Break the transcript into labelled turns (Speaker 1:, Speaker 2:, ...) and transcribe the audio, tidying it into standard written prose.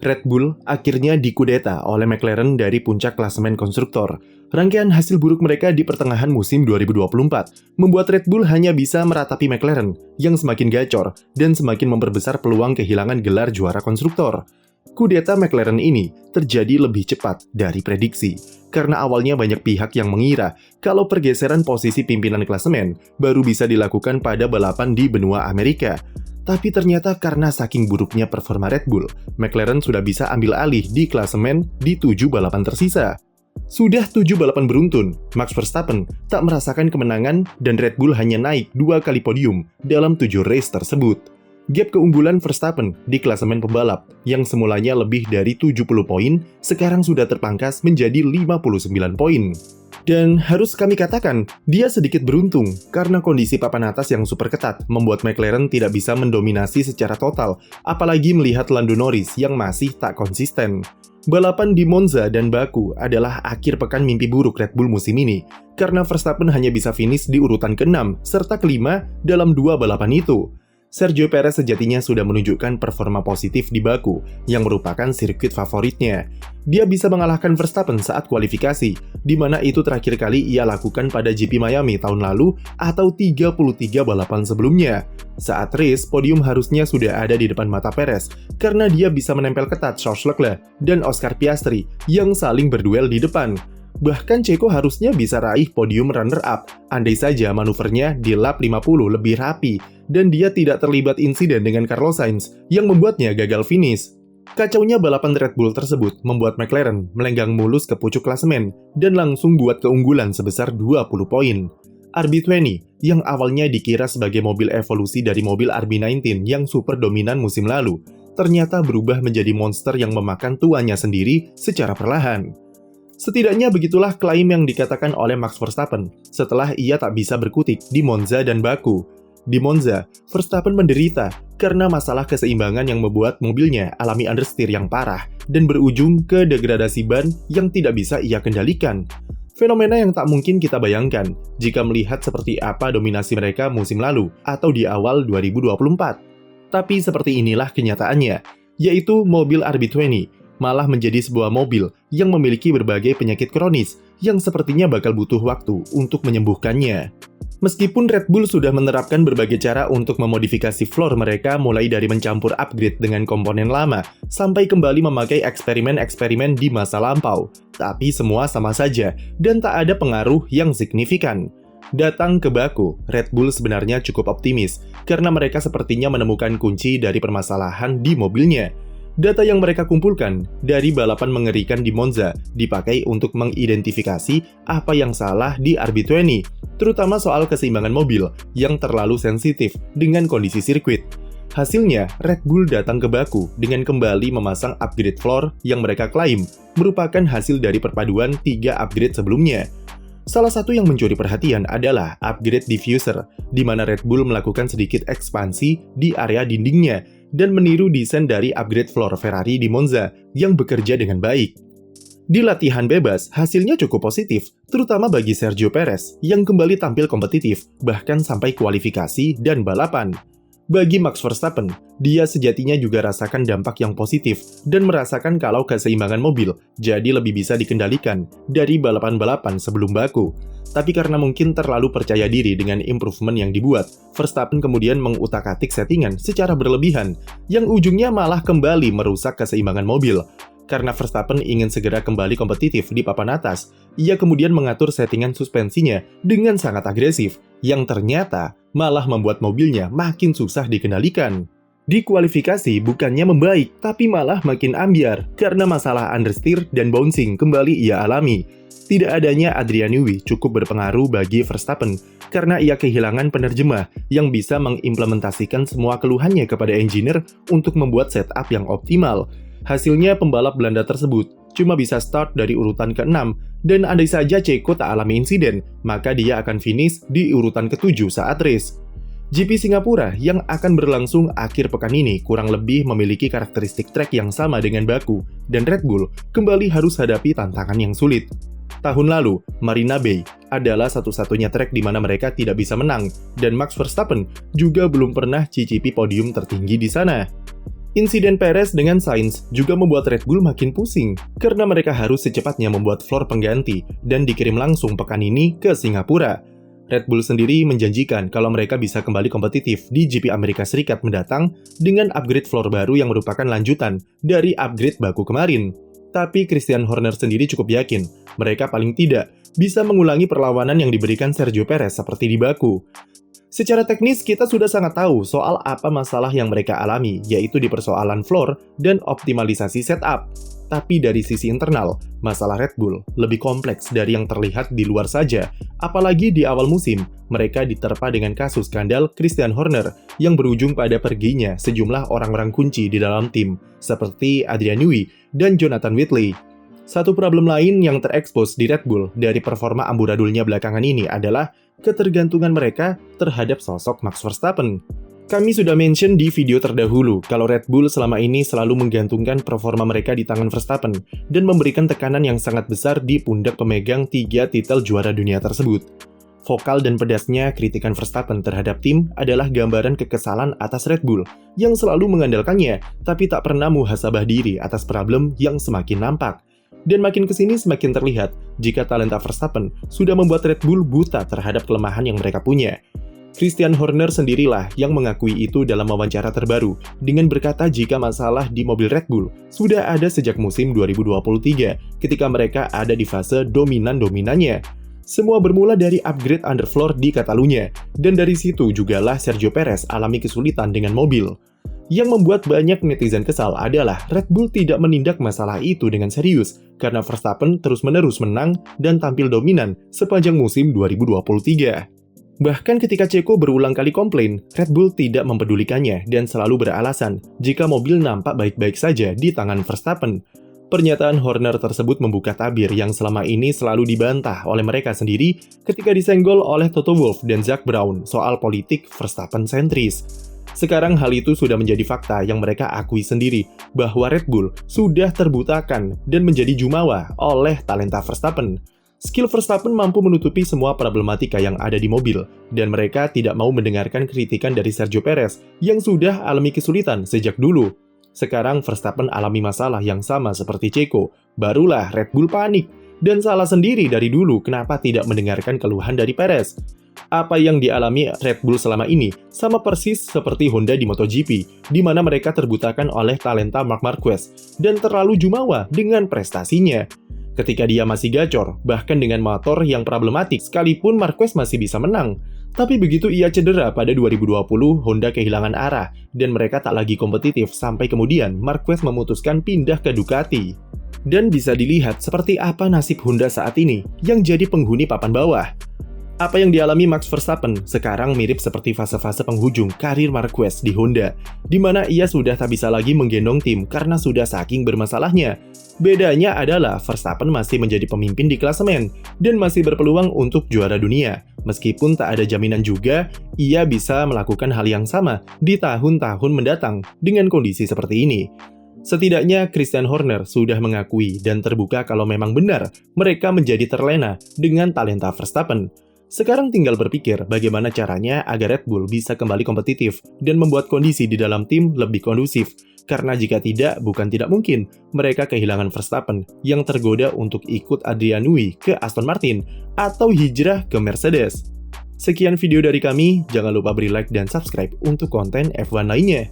Speaker 1: Red Bull akhirnya dikudeta oleh McLaren dari puncak klasemen konstruktor. Rangkaian hasil buruk mereka di pertengahan musim 2024 membuat Red Bull hanya bisa meratapi McLaren yang semakin gacor dan semakin memperbesar peluang kehilangan gelar juara konstruktor. Kudeta McLaren ini terjadi lebih cepat dari prediksi, karena awalnya banyak pihak yang mengira kalau pergeseran posisi pimpinan klasemen baru bisa dilakukan pada balapan di benua Amerika. Tapi ternyata karena saking buruknya performa Red Bull, McLaren sudah bisa ambil alih di klasemen di 7 balapan tersisa. Sudah 7 balapan beruntun, Max Verstappen tak merasakan kemenangan dan Red Bull hanya naik 2 kali podium dalam 7 race tersebut. Gap keunggulan Verstappen di klasemen pembalap yang semulanya lebih dari 70 poin, sekarang sudah terpangkas menjadi 59 poin. Dan harus kami katakan, dia sedikit beruntung karena kondisi papan atas yang super ketat membuat McLaren tidak bisa mendominasi secara total, apalagi melihat Lando Norris yang masih tak konsisten. Balapan di Monza dan Baku adalah akhir pekan mimpi buruk Red Bull musim ini, karena Verstappen hanya bisa finish di urutan ke-6 serta ke-5 dalam 2 balapan itu. Sergio Perez sejatinya sudah menunjukkan performa positif di Baku, yang merupakan sirkuit favoritnya. Dia bisa mengalahkan Verstappen saat kualifikasi, di mana itu terakhir kali ia lakukan pada GP Miami tahun lalu atau 33 balapan sebelumnya. Saat race, podium harusnya sudah ada di depan mata Perez, karena dia bisa menempel ketat Charles Leclerc dan Oscar Piastri yang saling berduel di depan. Bahkan Checo harusnya bisa raih podium runner-up, andai saja manuvernya di lap 50 lebih rapi, dan dia tidak terlibat insiden dengan Carlos Sainz yang membuatnya gagal finish. Kacaunya balapan Red Bull tersebut membuat McLaren melenggang mulus ke pucuk klasemen dan langsung buat keunggulan sebesar 20 poin. RB20 yang awalnya dikira sebagai mobil evolusi dari mobil RB19 yang super dominan musim lalu, ternyata berubah menjadi monster yang memakan tuannya sendiri secara perlahan. Setidaknya begitulah klaim yang dikatakan oleh Max Verstappen setelah ia tak bisa berkutik di Monza dan Baku. Di Monza, Verstappen menderita karena masalah keseimbangan yang membuat mobilnya alami understeer yang parah dan berujung ke degradasi ban yang tidak bisa ia kendalikan. Fenomena yang tak mungkin kita bayangkan jika melihat seperti apa dominasi mereka musim lalu atau di awal 2024. Tapi seperti inilah kenyataannya, yaitu mobil RB20 malah menjadi sebuah mobil yang memiliki berbagai penyakit kronis yang sepertinya bakal butuh waktu untuk menyembuhkannya. Meskipun Red Bull sudah menerapkan berbagai cara untuk memodifikasi floor mereka mulai dari mencampur upgrade dengan komponen lama sampai kembali memakai eksperimen-eksperimen di masa lampau, tapi semua sama saja dan tak ada pengaruh yang signifikan. Datang ke Baku, Red Bull sebenarnya cukup optimis karena mereka sepertinya menemukan kunci dari permasalahan di mobilnya. Data yang mereka kumpulkan dari balapan mengerikan di Monza dipakai untuk mengidentifikasi apa yang salah di RB20, terutama soal keseimbangan mobil yang terlalu sensitif dengan kondisi sirkuit. Hasilnya, Red Bull datang ke Baku dengan kembali memasang upgrade floor yang mereka klaim merupakan hasil dari perpaduan 3 upgrade sebelumnya. Salah satu yang mencuri perhatian adalah upgrade diffuser, di mana Red Bull melakukan sedikit ekspansi di area dindingnya dan meniru desain dari upgrade floor Ferrari di Monza yang bekerja dengan baik. Di latihan bebas, hasilnya cukup positif, terutama bagi Sergio Perez yang kembali tampil kompetitif, bahkan sampai kualifikasi dan balapan. Bagi Max Verstappen, dia sejatinya juga rasakan dampak yang positif dan merasakan kalau keseimbangan mobil jadi lebih bisa dikendalikan dari balapan-balapan sebelum Baku. Tapi karena mungkin terlalu percaya diri dengan improvement yang dibuat, Verstappen kemudian mengutak-atik settingan secara berlebihan, yang ujungnya malah kembali merusak keseimbangan mobil. Karena Verstappen ingin segera kembali kompetitif di papan atas, ia kemudian mengatur settingan suspensinya dengan sangat agresif, yang ternyata malah membuat mobilnya makin susah dikendalikan. Di kualifikasi bukannya membaik, tapi malah makin ambyar karena masalah understeer dan bouncing kembali ia alami. Tidak adanya Adrian Newey cukup berpengaruh bagi Verstappen karena ia kehilangan penerjemah yang bisa mengimplementasikan semua keluhannya kepada engineer untuk membuat setup yang optimal. Hasilnya pembalap Belanda tersebut cuma bisa start dari urutan ke-6 dan andai saja Checo tak alami insiden, maka dia akan finish di urutan ke-7 saat race. GP Singapura yang akan berlangsung akhir pekan ini kurang lebih memiliki karakteristik trek yang sama dengan Baku, dan Red Bull kembali harus hadapi tantangan yang sulit. Tahun lalu, Marina Bay adalah satu-satunya trek di mana mereka tidak bisa menang, dan Max Verstappen juga belum pernah cicipi podium tertinggi di sana. Insiden Perez dengan Sainz juga membuat Red Bull makin pusing karena mereka harus secepatnya membuat floor pengganti dan dikirim langsung pekan ini ke Singapura. Red Bull sendiri menjanjikan kalau mereka bisa kembali kompetitif di GP Amerika Serikat mendatang dengan upgrade floor baru yang merupakan lanjutan dari upgrade Baku kemarin. Tapi Christian Horner sendiri cukup yakin mereka paling tidak bisa mengulangi perlawanan yang diberikan Sergio Perez seperti di Baku. Secara teknis, kita sudah sangat tahu soal apa masalah yang mereka alami, yaitu di persoalan floor dan optimalisasi setup. Tapi dari sisi internal, masalah Red Bull lebih kompleks dari yang terlihat di luar saja. Apalagi di awal musim, mereka diterpa dengan kasus skandal Christian Horner yang berujung pada perginya sejumlah orang-orang kunci di dalam tim, seperti Adrian Newey dan Jonathan Whitley. Satu problem lain yang terekspos di Red Bull dari performa amburadulnya belakangan ini adalah ketergantungan mereka terhadap sosok Max Verstappen. Kami sudah mention di video terdahulu kalau Red Bull selama ini selalu menggantungkan performa mereka di tangan Verstappen dan memberikan tekanan yang sangat besar di pundak pemegang 3 titel juara dunia tersebut. Vokal dan pedasnya kritikan Verstappen terhadap tim adalah gambaran kekesalan atas Red Bull yang selalu mengandalkannya tapi tak pernah muhasabah diri atas problem yang semakin nampak. Dan makin kesini semakin terlihat jika talenta Verstappen sudah membuat Red Bull buta terhadap kelemahan yang mereka punya. Christian Horner sendirilah yang mengakui itu dalam wawancara terbaru dengan berkata jika masalah di mobil Red Bull sudah ada sejak musim 2023 ketika mereka ada di fase dominan-dominannya. Semua bermula dari upgrade underfloor di Catalunya, dan dari situ jugalah Sergio Perez alami kesulitan dengan mobil. Yang membuat banyak netizen kesal adalah Red Bull tidak menindak masalah itu dengan serius, karena Verstappen terus-menerus menang dan tampil dominan sepanjang musim 2023. Bahkan ketika Checo berulang kali komplain, Red Bull tidak mempedulikannya dan selalu beralasan jika mobil nampak baik-baik saja di tangan Verstappen. Pernyataan Horner tersebut membuka tabir yang selama ini selalu dibantah oleh mereka sendiri ketika disenggol oleh Toto Wolff dan Zak Brown soal politik Verstappen sentris. Sekarang hal itu sudah menjadi fakta yang mereka akui sendiri, bahwa Red Bull sudah terbutakan dan menjadi jumawa oleh talenta Verstappen. Skill Verstappen mampu menutupi semua problematika yang ada di mobil, dan mereka tidak mau mendengarkan kritikan dari Sergio Perez yang sudah alami kesulitan sejak dulu. Sekarang Verstappen alami masalah yang sama seperti Checo, barulah Red Bull panik, dan salah sendiri dari dulu kenapa tidak mendengarkan keluhan dari Perez. Apa yang dialami Red Bull selama ini sama persis seperti Honda di MotoGP, di mana mereka terbutakan oleh talenta Marc Marquez dan terlalu jumawa dengan prestasinya. Ketika dia masih gacor, bahkan dengan motor yang problematik, sekalipun Marquez masih bisa menang. Tapi begitu ia cedera pada 2020, Honda kehilangan arah, dan mereka tak lagi kompetitif sampai kemudian Marquez memutuskan pindah ke Ducati. Dan bisa dilihat seperti apa nasib Honda saat ini, yang jadi penghuni papan bawah. Apa yang dialami Max Verstappen sekarang mirip seperti fase-fase penghujung karir Marquez di Honda, di mana ia sudah tak bisa lagi menggendong tim karena sudah saking bermasalahnya. Bedanya adalah Verstappen masih menjadi pemimpin di klasemen dan masih berpeluang untuk juara dunia, meskipun tak ada jaminan juga ia bisa melakukan hal yang sama di tahun-tahun mendatang dengan kondisi seperti ini. Setidaknya Christian Horner sudah mengakui dan terbuka kalau memang benar mereka menjadi terlena dengan talenta Verstappen. Sekarang tinggal berpikir bagaimana caranya agar Red Bull bisa kembali kompetitif dan membuat kondisi di dalam tim lebih kondusif. Karena jika tidak, bukan tidak mungkin mereka kehilangan Verstappen yang tergoda untuk ikut Adrian Newey ke Aston Martin atau hijrah ke Mercedes. Sekian video dari kami, jangan lupa beri like dan subscribe untuk konten F1 lainnya.